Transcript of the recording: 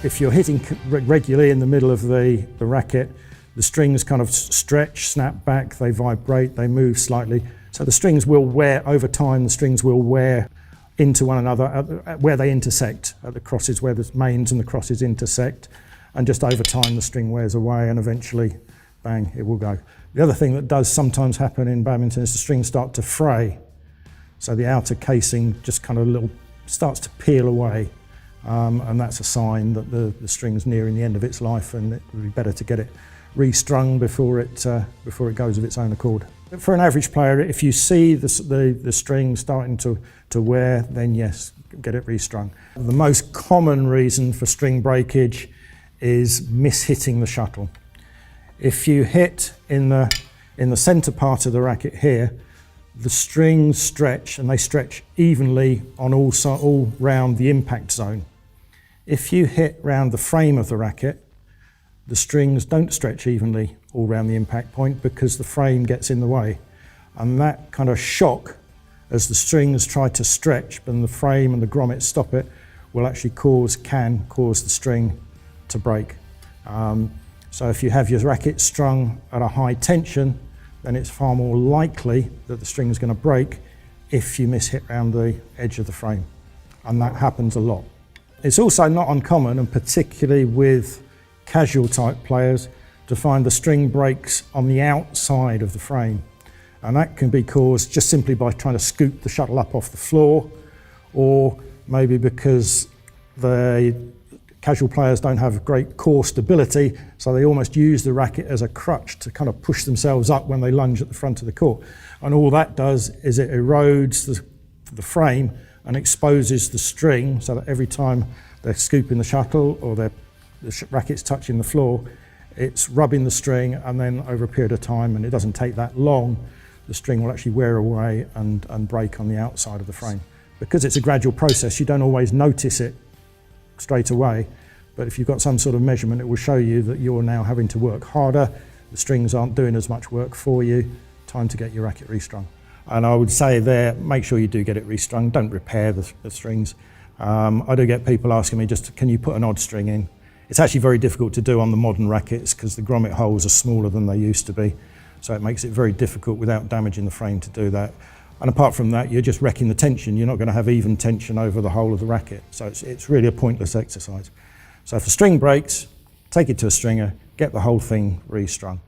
If you're hitting regularly in the middle of the racket, the strings kind of stretch, snap back, they vibrate, they move slightly. So the strings will wear, over time, the strings will wear into one another where they intersect, at the crosses where the mains and the crosses intersect. And just over time, the string wears away and eventually, bang, it will go. The other thing that does sometimes happen in badminton is the strings start to fray. So the outer casing just kind of starts to peel away. And that's a sign that the string's nearing the end of its life, and it would be better to get it restrung before it goes of its own accord. For an average player, if you see the string starting to wear, then yes, get it restrung. The most common reason for string breakage is mishitting the shuttle. If you hit in the centre part of the racket here, the strings stretch, and they stretch evenly on all round the impact zone. If you hit round the frame of the racket, the strings don't stretch evenly all round the impact point because the frame gets in the way. And that kind of shock as the strings try to stretch and the frame and the grommets stop it will actually can cause the string to break. So if you have your racket strung at a high tension, then it's far more likely that the string is going to break if you mishit around the edge of the frame. And that happens a lot. It's also not uncommon, and particularly with casual type players, to find the string breaks on the outside of the frame. And that can be caused just simply by trying to scoop the shuttle up off the floor, or maybe because the casual players don't have great core stability, so they almost use the racket as a crutch to kind of push themselves up when they lunge at the front of the court. And all that does is it erodes the frame and exposes the string, so that every time they're scooping the shuttle or the racket's touching the floor, it's rubbing the string, and then over a period of time, and it doesn't take that long, the string will actually wear away and break on the outside of the frame. Because it's a gradual process, you don't always notice it straight away, but if you've got some sort of measurement, it will show you that you're now having to work harder, the strings aren't doing as much work for you, time to get your racket restrung. And I would say there, make sure you do get it restrung, don't repair the strings. I do get people asking me, can you put an odd string in? It's actually very difficult to do on the modern rackets because the grommet holes are smaller than they used to be. So it makes it very difficult without damaging the frame to do that. And apart from that, you're just wrecking the tension. You're not going to have even tension over the whole of the racket. So it's really a pointless exercise. So if the string breaks, take it to a stringer, get the whole thing restrung.